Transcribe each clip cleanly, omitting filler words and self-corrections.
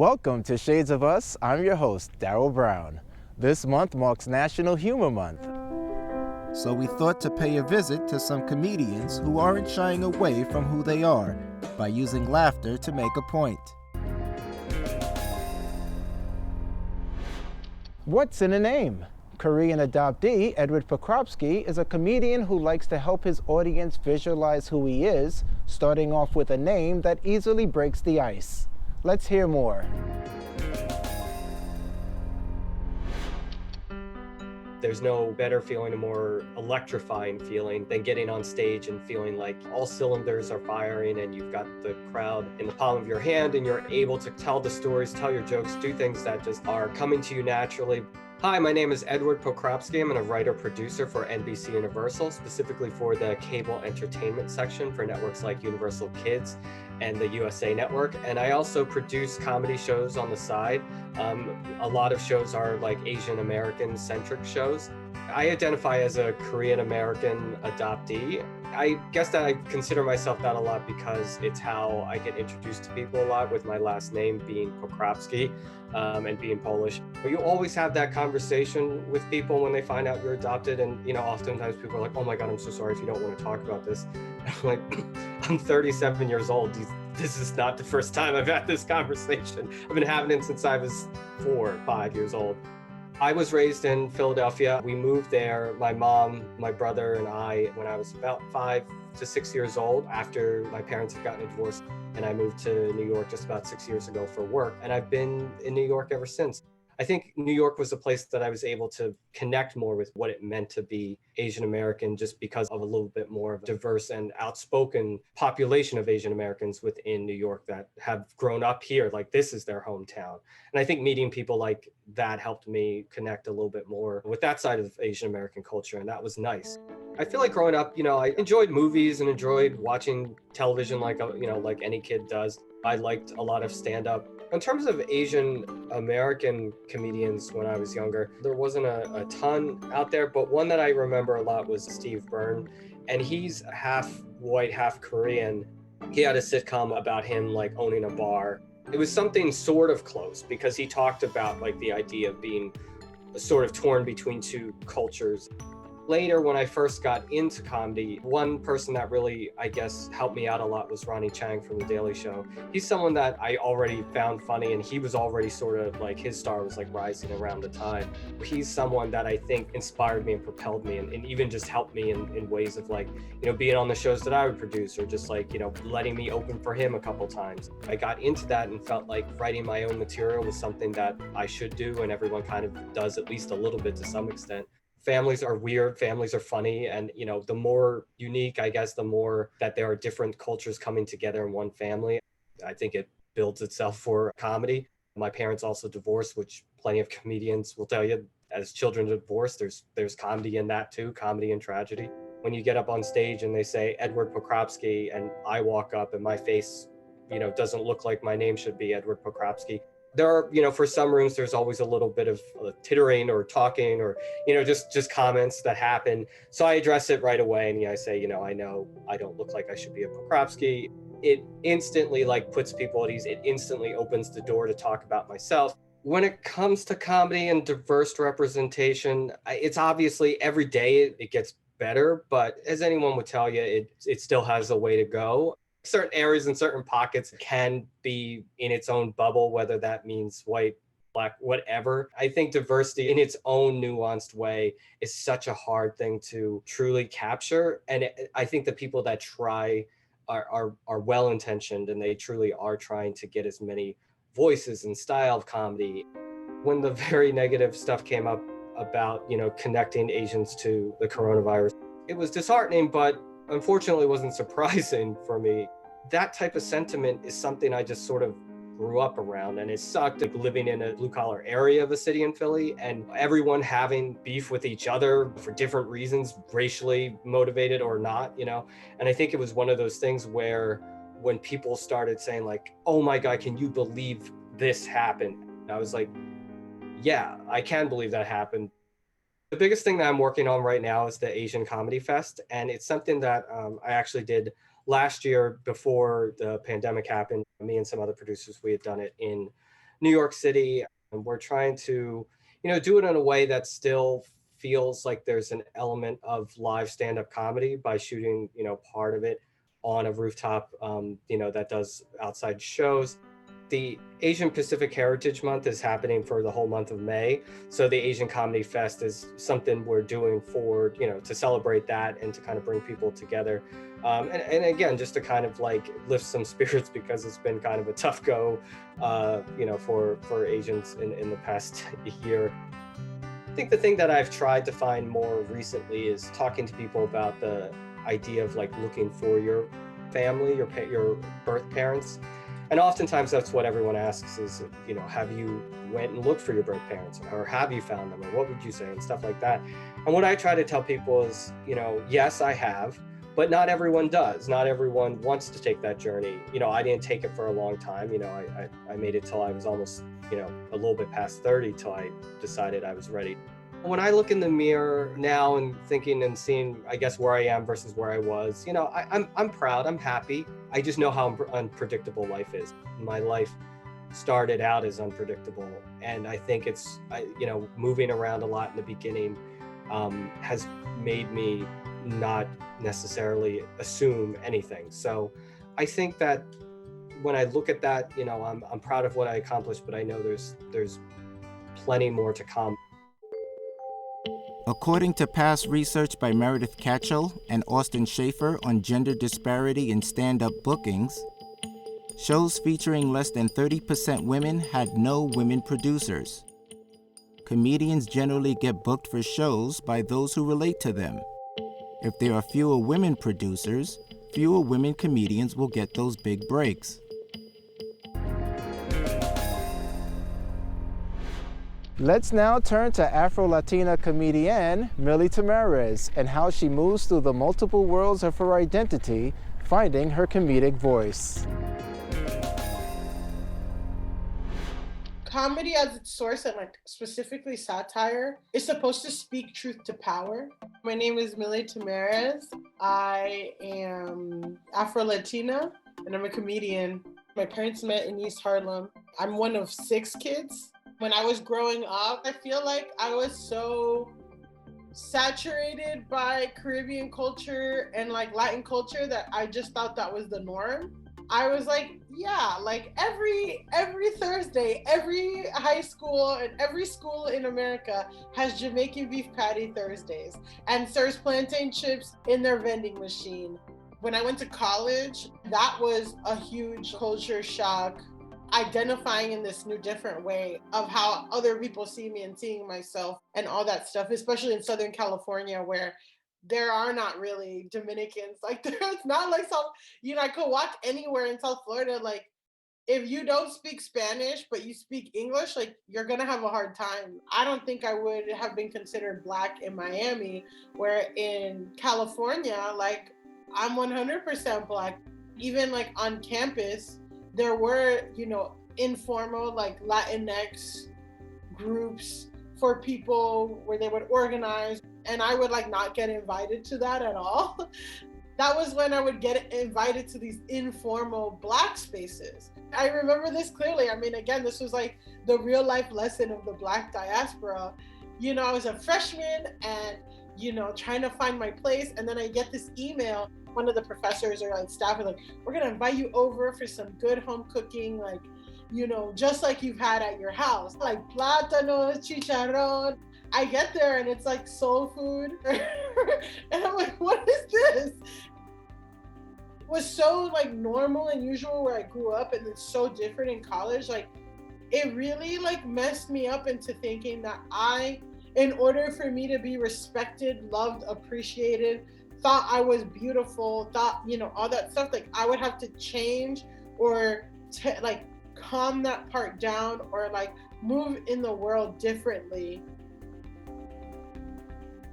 Welcome to Shades of Us. I'm your host, Daryl Brown. This month marks National Humor Month. So we thought to pay a visit to some comedians who aren't shying away from who they are by using laughter to make a point. What's in a name? Korean adoptee Edward Pokropski is a comedian who likes to help his audience visualize who he is, starting off with a name that easily breaks the ice. Let's hear more. There's no better feeling, a more electrifying feeling than getting on stage and feeling like all cylinders are firing and you've got the crowd in the palm of your hand and you're able to tell the stories, tell your jokes, do things that just are coming to you naturally. Hi, my name is Edward Pokropski. I'm a writer-producer for NBC Universal, specifically for the cable entertainment section for networks like Universal Kids and the USA Network. And I also produce comedy shows on the side. A lot of shows are like Asian American centric shows. I identify as a Korean American adoptee. I guess that I consider myself that a lot because it's how I get introduced to people a lot, with my last name being Pokropski and being Polish. But you always have that conversation with people when they find out you're adopted. And, oftentimes people are like, oh my God, I'm so sorry if you don't want to talk about this. I'm like, I'm 37 years old. This is not the first time I've had this conversation. I've been having it since I was 4 or 5 years old. I was raised in Philadelphia. We moved there, my mom, my brother, and I, when I was about 5 to 6 years old, after my parents had gotten a divorce. And I moved to New York just about 6 years ago for work. And I've been in New York ever since. I think New York was a place that I was able to connect more with what it meant to be Asian American, just because of a little bit more of a diverse and outspoken population of Asian Americans within New York that have grown up here. Like, this is their hometown. And I think meeting people like that helped me connect a little bit more with that side of Asian American culture. And that was nice. I feel like growing up, I enjoyed movies and enjoyed watching television like any kid does. I liked a lot of stand-up. In terms of Asian American comedians when I was younger, there wasn't a ton out there, but one that I remember a lot was Steve Byrne, and he's half white, half Korean. He had a sitcom about him like owning a bar. It was something sort of close because he talked about like the idea of being sort of torn between two cultures. Later, when I first got into comedy, one person that really, I guess, helped me out a lot was Ronnie Chang from The Daily Show. He's someone that I already found funny, and he was already sort of like, his star was like rising around the time. He's someone that I think inspired me and propelled me and even just helped me in ways of like, being on the shows that I would produce, or just like, letting me open for him a couple times. I got into that and felt like writing my own material was something that I should do, and everyone kind of does at least a little bit to some extent. Families are weird, families are funny, and the more unique, I guess, the more that there are different cultures coming together in one family. I think it builds itself for comedy. My parents also divorced, which plenty of comedians will tell you. As children of divorce, there's comedy in that too, comedy and tragedy. When you get up on stage and they say Edward Pokropski, and I walk up and my face, doesn't look like my name should be, Edward Pokropski. There are, for some rooms, there's always a little bit of tittering or talking or, just comments that happen. So I address it right away. And I say, I know I don't look like I should be a Pokropski. It instantly puts people at ease. It instantly opens the door to talk about myself. When it comes to comedy and diverse representation, it's obviously every day it gets better, but as anyone would tell you, it still has a way to go. Certain areas and certain pockets can be in its own bubble, whether that means white, black, whatever. I think diversity in its own nuanced way is such a hard thing to truly capture. And I think the people that try are well-intentioned, and they truly are trying to get as many voices and style of comedy. When the very negative stuff came up about, connecting Asians to the coronavirus, it was disheartening, but unfortunately wasn't surprising for me. That type of sentiment is something I just sort of grew up around, and it sucked living in a blue collar area of a city in Philly and everyone having beef with each other for different reasons, racially motivated or not, And I think it was one of those things where when people started saying like, oh my God, can you believe this happened? I was like, yeah, I can believe that happened. The biggest thing that I'm working on right now is the Asian Comedy Fest. And it's something that I actually did last year before the pandemic happened. Me and some other producers, we had done it in New York City. And we're trying to, do it in a way that still feels like there's an element of live stand-up comedy by shooting, part of it on a rooftop, that does outside shows. The Asian Pacific Heritage Month is happening for the whole month of May. So the Asian Comedy Fest is something we're doing for, to celebrate that and to kind of bring people together. And again, just to kind of like lift some spirits because it's been kind of a tough go, for Asians in the past year. I think the thing that I've tried to find more recently is talking to people about the idea of like looking for your family, your birth parents. And oftentimes that's what everyone asks is, have you went and looked for your birth parents, or have you found them, or what would you say, and stuff like that. And what I try to tell people is, yes, I have, but not everyone does. Not everyone wants to take that journey. I didn't take it for a long time. I made it till I was almost, a little bit past 30 till I decided I was ready. When I look in the mirror now and thinking and seeing, I guess, where I am versus where I was, I'm proud, I'm happy. I just know how unpredictable life is. My life started out as unpredictable. And I think it's, moving around a lot in the beginning has made me not necessarily assume anything. So I think that when I look at that, I'm proud of what I accomplished, but I know there's plenty more to come. According to past research by Meredith Catchell and Austin Schaefer on gender disparity in stand-up bookings, shows featuring less than 30% women had no women producers. Comedians generally get booked for shows by those who relate to them. If there are fewer women producers, fewer women comedians will get those big breaks. Let's now turn to Afro-Latina comedian Milly Tamarez and how she moves through the multiple worlds of her identity, finding her comedic voice. Comedy as its source, and like specifically satire, is supposed to speak truth to power. My name is Milly Tamarez. I am Afro-Latina and I'm a comedian. My parents met in East Harlem. I'm one of 6 kids. When I was growing up, I feel like I was so saturated by Caribbean culture and like Latin culture that I just thought that was the norm. I was like, yeah, like every Thursday, every high school and every school in America has Jamaican beef patty Thursdays and serves plantain chips in their vending machine. When I went to college, that was a huge culture shock, identifying in this new different way of how other people see me and seeing myself and all that stuff, especially in Southern California where there are not really Dominicans. Like there's not like some, I could walk anywhere in South Florida. Like if you don't speak Spanish, but you speak English, like you're gonna have a hard time. I don't think I would have been considered Black in Miami, where in California, like I'm 100% Black. Even like on campus, there were, informal like Latinx groups for people where they would organize, and I would like not get invited to that at all. That was when I would get invited to these informal Black spaces. I remember this clearly. I mean, again, this was like the real life lesson of the Black diaspora. I was a freshman and, trying to find my place. And then I get this email. One of the professors or like staff are like, we're going to invite you over for some good home cooking, like, just like you've had at your house, like plátano, chicharrón. I get there and it's like soul food. And I'm like, what is this? It was so like normal and usual where I grew up, and it's so different in college. Like it really like messed me up into thinking that in order for me to be respected, loved, appreciated, thought I was beautiful, thought, all that stuff, like I would have to change or like calm that part down or like move in the world differently.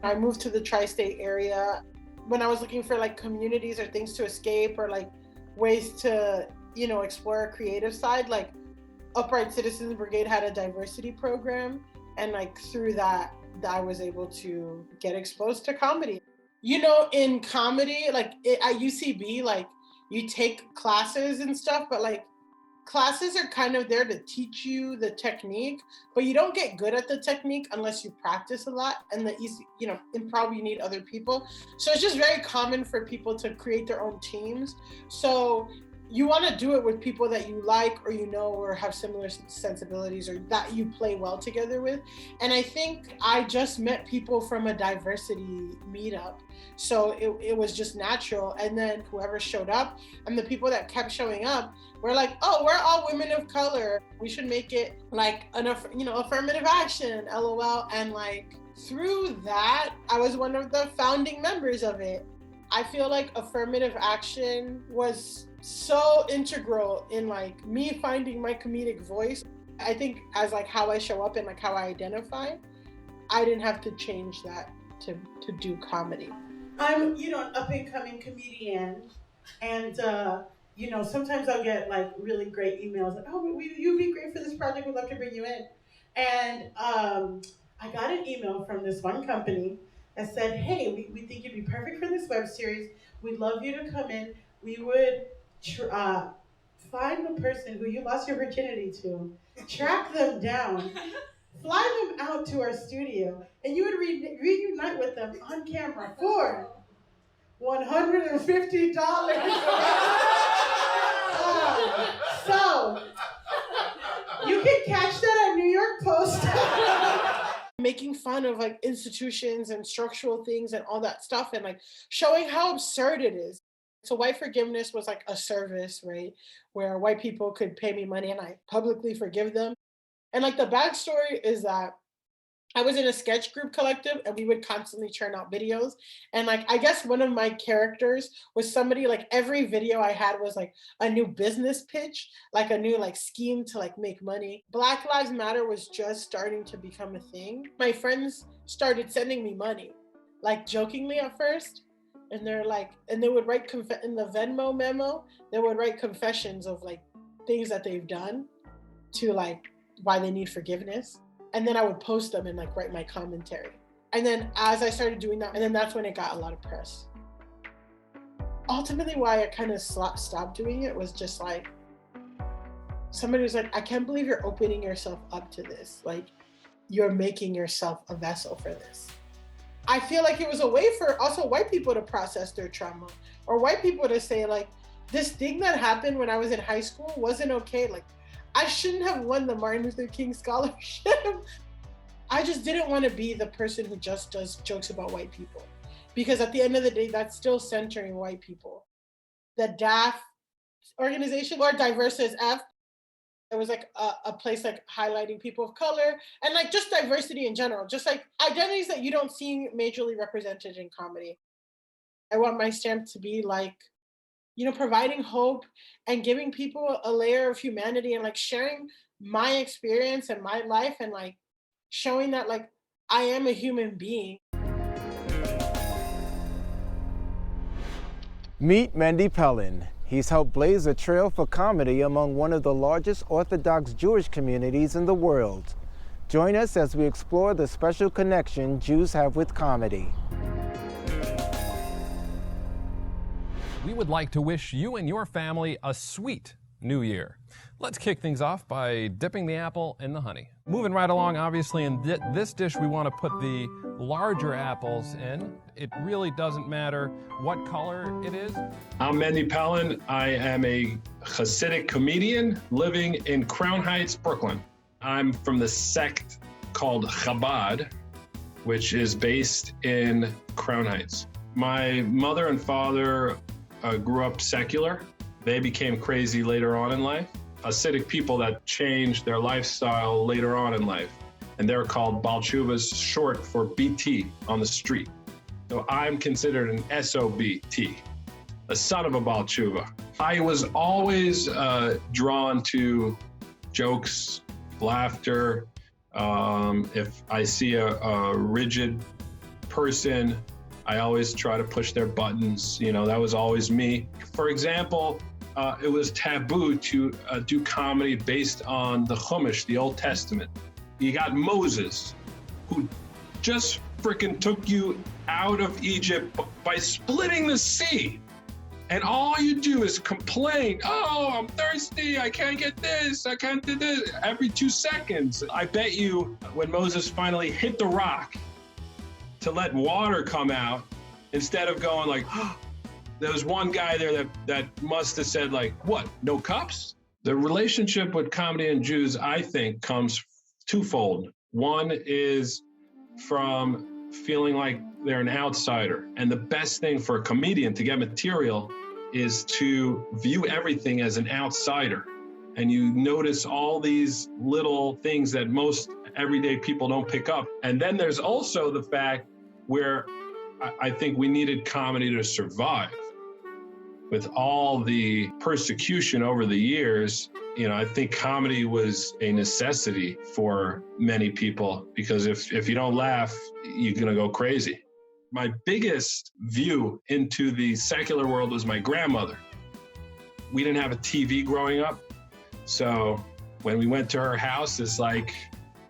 I moved to the tri-state area when I was looking for like communities or things to escape or like ways to, explore a creative side. Like Upright Citizens Brigade had a diversity program, and like through that I was able to get exposed to comedy. In comedy, like at UCB, like you take classes and stuff, but like classes are kind of there to teach you the technique, but you don't get good at the technique unless you practice a lot. And improv, you need other people. So it's just very common for people to create their own teams. So you want to do it with people that you like or or have similar sensibilities or that you play well together with. And I think I just met people from a diversity meetup. So it was just natural. And then whoever showed up and the people that kept showing up were like, oh, we're all women of color. We should make it like an affirmative action, LOL. And like through that, I was one of the founding members of it. I feel like affirmative action was so integral in like me finding my comedic voice. I think as like how I show up and like how I identify, I didn't have to change that to do comedy. I'm, an up and coming comedian, and sometimes I'll get like really great emails like, oh, you'd be great for this project. We'd love to bring you in. And I got an email from this one company that said, hey, we think you'd be perfect for this web series. We'd love you to come in. We would find the person who you lost your virginity to, track them down, fly them out to our studio, and you would reunite with them on camera for $150. So you can catch that at New York Post. Making fun of like institutions and structural things and all that stuff and like showing how absurd it is. So white forgiveness was like a service, right? Where white people could pay me money and I publicly forgive them. And like the backstory is that I was in a sketch group collective and we would constantly churn out videos. And like, I guess one of my characters was somebody like every video I had was like a new business pitch, like a new like scheme to like make money. Black Lives Matter was just starting to become a thing. My friends started sending me money, like jokingly at first. And they're like, and they would write in the Venmo memo, they would write confessions of like things that they've done to like why they need forgiveness. And then I would post them and like write my commentary. And then as I started doing that, and then that's when it got a lot of press. Ultimately, why I kind of stopped doing it was just like, somebody was like, I can't believe you're opening yourself up to this. Like, you're making yourself a vessel for this. I feel like it was a way for also white people to process their trauma, or white people to say like, this thing that happened when I was in high school wasn't okay. Like, I shouldn't have won the Martin Luther King Scholarship. I just didn't want to be the person who just does jokes about white people, because at the end of the day, that's still centering white people. The DAF organization, or Diverse as F, it was like a place like highlighting people of color and like just diversity in general, just like identities that you don't see majorly represented in comedy. I want my stamp to be like, providing hope and giving people a layer of humanity and like sharing my experience and my life and like showing that like I am a human being. Meet Mendy Pellin. He's helped blaze a trail for comedy among one of the largest Orthodox Jewish communities in the world. Join us as we explore the special connection Jews have with comedy. We would like to wish you and your family a sweet New Year. Let's kick things off by dipping the apple in the honey. Moving right along, obviously, in this dish we want to put the larger apples in. It really doesn't matter what color it is. I'm Mendy Pellin. I am a Hasidic comedian living in Crown Heights, Brooklyn. I'm from the sect called Chabad, which is based in Crown Heights. My mother and father grew up secular. They became crazy later on in life. Hasidic people that changed their lifestyle later on in life. And they're called Baal Teshuvas, short for BT on the street. So I'm considered an SOBT, a son of a Baal Teshuva. I was always drawn to jokes, laughter. If I see a rigid person, I always try to push their buttons. That was always me. For example, it was taboo to do comedy based on the Chumash, the Old Testament. You got Moses, who just freaking took you out of Egypt by splitting the sea. And all you do is complain. Oh, I'm thirsty. I can't get this. I can't do this. Every 2 seconds. I bet you when Moses finally hit the rock to let water come out, instead of going like, oh, there was one guy there that must have said like, what, no cups? The relationship with comedy and Jews, I think, comes twofold. One is from feeling like they're an outsider. And the best thing for a comedian to get material is to view everything as an outsider. And you notice all these little things that most everyday people don't pick up. And then there's also the fact where I think we needed comedy to survive. With all the persecution over the years, you know, I think comedy was a necessity for many people, because if you don't laugh, you're gonna go crazy. My biggest view into the secular world was my grandmother. We didn't have a TV growing up, so when we went to her house, it's like,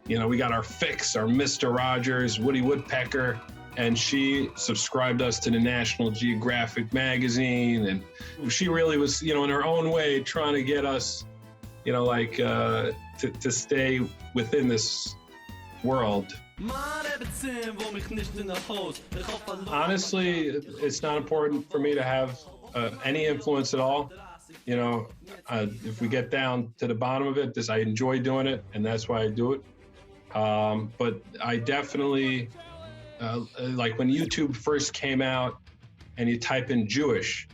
you know, we got our fix, our Mr. Rogers, Woody Woodpecker, and she subscribed us to the National Geographic magazine, and she really was, you know, in her own way, trying to get us, you know, like to stay within this world. Honestly, it's not important for me to have any influence at all. You know, if we get down to the bottom of it, I enjoy doing it, and that's why I do it. But I definitely, like when YouTube first came out and you type in Jewish,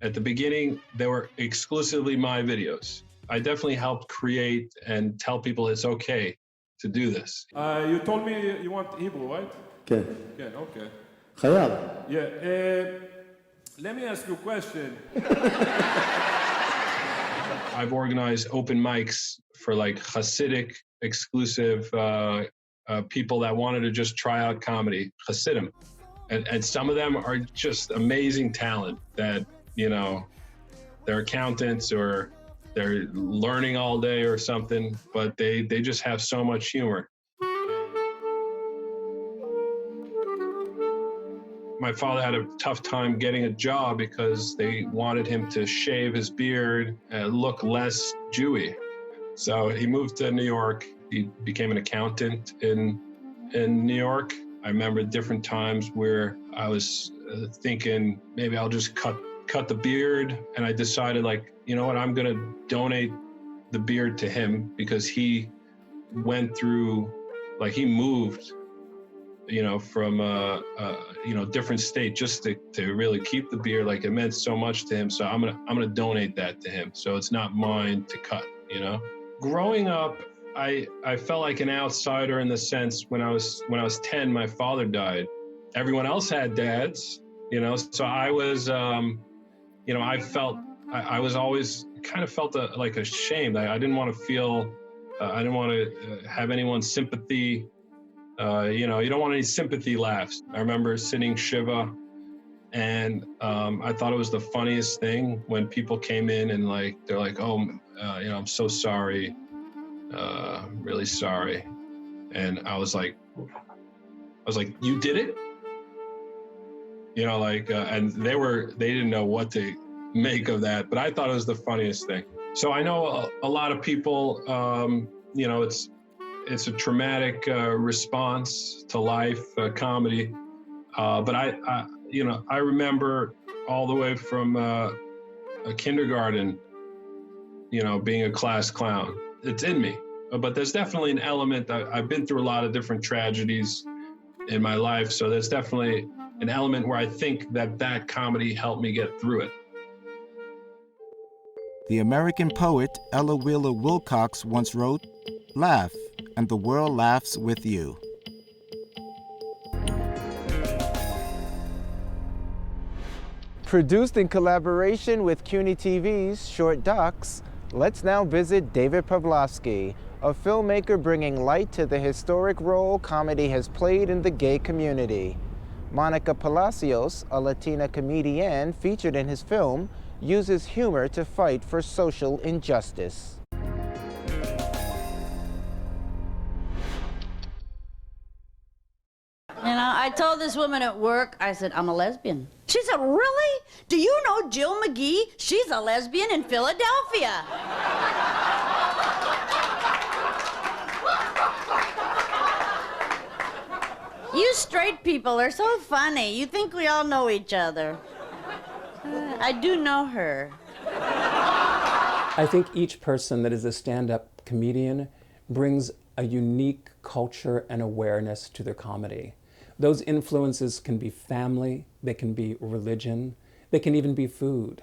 at the beginning, they were exclusively my videos. I definitely helped create and tell people it's okay to do this. You told me you want Hebrew, right? Okay. Okay. Chayab. Yeah. Let me ask you a question. I've organized open mics for like Hasidic exclusive people that wanted to just try out comedy, Hasidim. And some of them are just amazing talent that, you know, they're accountants or they're learning all day or something, but they just have so much humor. My father had a tough time getting a job because they wanted him to shave his beard and look less Jewy. So he moved to New York. He became an accountant in New York. I remember different times where I was thinking maybe I'll just cut the beard, and I decided, like, you know what, I'm gonna donate the beard to him because he went through, like, he moved, you know, from you know, different state just to really keep the beard. Like, it meant so much to him, so I'm gonna donate that to him, so it's not mine to cut, you know. Growing up, I felt like an outsider in the sense when I was 10, my father died. Everyone else had dads, you know, so I was, you know, I was always kind of felt like ashamed. I didn't want to feel, I didn't want to have anyone's sympathy. You know, you don't want any sympathy laughs. I remember sitting Shiva, and I thought it was the funniest thing when people came in and like, they're like, oh, you know, I'm so sorry, really sorry. And I was like, you did it? You know, like, and they didn't know what to make of that, but I thought it was the funniest thing. So I know a lot of people, you know, it's a traumatic response to life, comedy. But I, you know, I remember all the way from a kindergarten, you know, being a class clown. It's in me, but there's definitely an element. I've been through a lot of different tragedies in my life, so there's definitely an element where I think that comedy helped me get through it. The American poet Ella Wheeler Wilcox once wrote, "Laugh, and the world laughs with you." Produced in collaboration with CUNY TV's Short Docs, let's now visit David Pawlowski, a filmmaker bringing light to the historic role comedy has played in the gay community. Monica Palacios, a Latina comedian featured in his film, uses humor to fight for social injustice. I told this woman at work, I said, I'm a lesbian. She said, really? Do you know Jill McGee? She's a lesbian in Philadelphia. You straight people are so funny. You think we all know each other. I do know her. I think each person that is a stand-up comedian brings a unique culture and awareness to their comedy. Those influences can be family, they can be religion, they can even be food.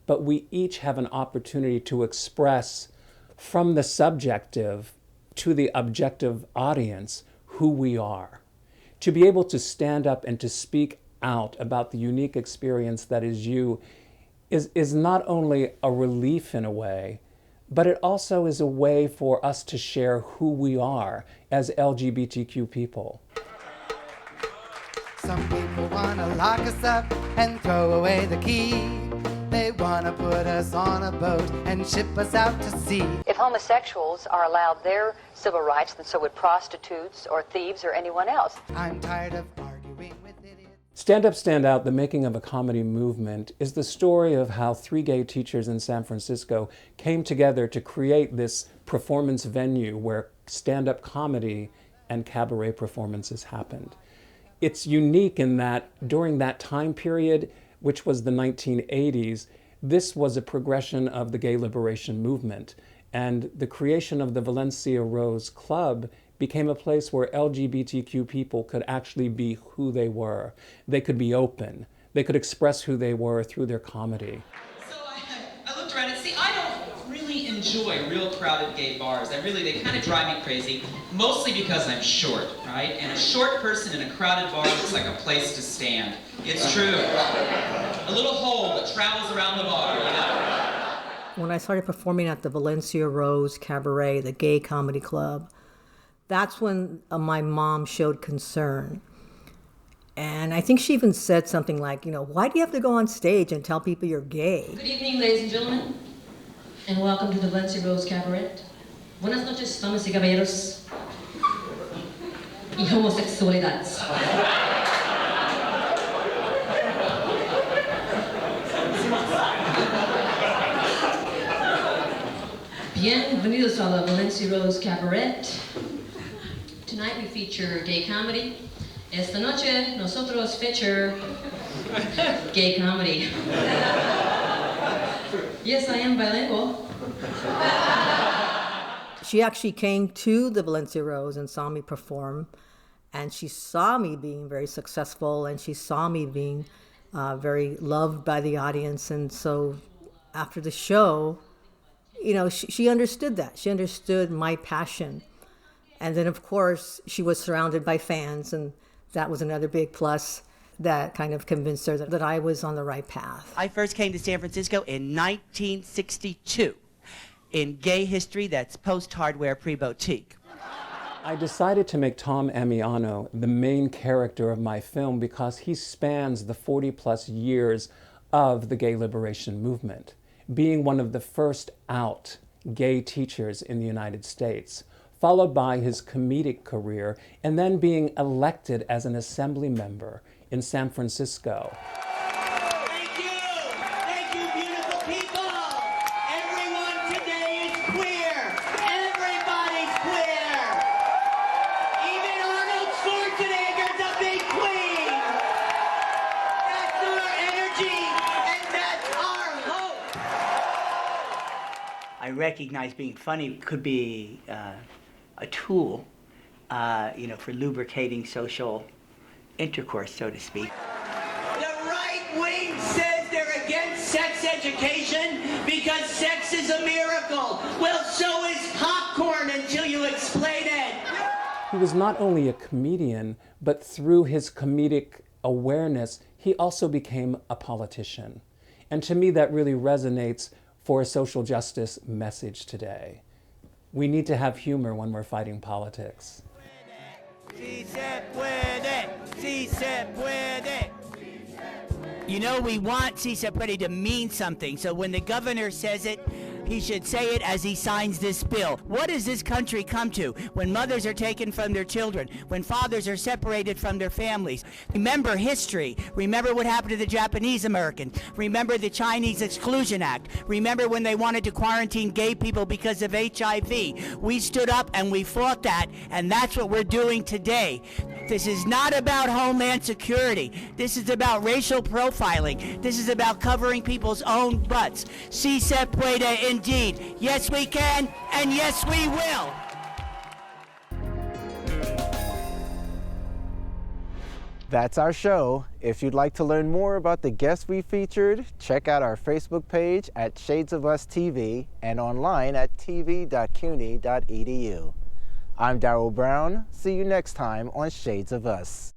But we each have an opportunity to express from the subjective to the objective audience who we are. To be able to stand up and to speak out about the unique experience that is you is not only a relief in a way, but it also is a way for us to share who we are as LGBTQ people. Some people want to lock us up and throw away the key. They want to put us on a boat and ship us out to sea. If homosexuals are allowed their civil rights, then so would prostitutes or thieves or anyone else. I'm tired of arguing with idiots. Stand Up, Stand Out, the making of a comedy movement, is the story of how 3 gay teachers in San Francisco came together to create this performance venue where stand-up comedy and cabaret performances happened. It's unique in that during that time period, which was the 1980s, this was a progression of the gay liberation movement. And the creation of the Valencia Rose Club became a place where LGBTQ people could actually be who they were. They could be open. They could express who they were through their comedy. So I looked around and see, I don't really enjoy real crowded gay bars. They kind of drive me crazy, mostly because I'm short, right? And a short person in a crowded bar looks like a place to stand. It's true. A little hole that travels around the bar, you know? When I started performing at the Valencia Rose Cabaret, the gay comedy club, that's when my mom showed concern. And I think she even said something like, why do you have to go on stage and tell people you're gay? Good evening, ladies and gentlemen, and welcome to the Valencia Rose Cabaret. Buenas noches, damas y caballeros, y homosexualidades. Bienvenidos a la Valencia Rose Cabaret. Tonight we feature gay comedy. Esta noche nosotros feature gay comedy. Yes, I am bilingual. She actually came to the Valencia Rose and saw me perform, and she saw me being very successful, and she saw me being very loved by the audience. And so after the show, she understood that. She understood my passion. And then, of course, she was surrounded by fans, and that was another big plus that kind of convinced her that I was on the right path. I first came to San Francisco in 1962. In gay history, that's post-hardware, pre-boutique. I decided to make Tom Amiano the main character of my film because he spans the 40-plus years of the gay liberation movement, being one of the first out gay teachers in the United States, followed by his comedic career, and then being elected as an assembly member in San Francisco. Thank you! Thank you, beautiful people! Everyone today is queer! Everybody's queer! Even Arnold Schwarzenegger's a big queen! That's our energy, and that's our hope! I recognize being funny could be a tool, for lubricating social intercourse, so to speak. The right wing says they're against sex education because sex is a miracle. Well, so is popcorn until you explain it. He was not only a comedian, but through his comedic awareness, he also became a politician. And to me, that really resonates for a social justice message today. We need to have humor when we're fighting politics. Si se puede, si se puede. We want Si se puede to mean something, so when the governor says it, he should say it as he signs this bill. What does this country come to when mothers are taken from their children, when fathers are separated from their families? Remember history. Remember what happened to the Japanese Americans. Remember the Chinese Exclusion Act. Remember when they wanted to quarantine gay people because of HIV. We stood up and we fought that, and that's what we're doing today. This is not about Homeland Security. This is about racial profiling. This is about covering people's own butts. Si se puede indeed. Yes, we can, and yes, we will. That's our show. If you'd like to learn more about the guests we featured, check out our Facebook page at Shades of Us TV and online at tv.cuny.edu. I'm Darryl Brown. See you next time on Shades of Us.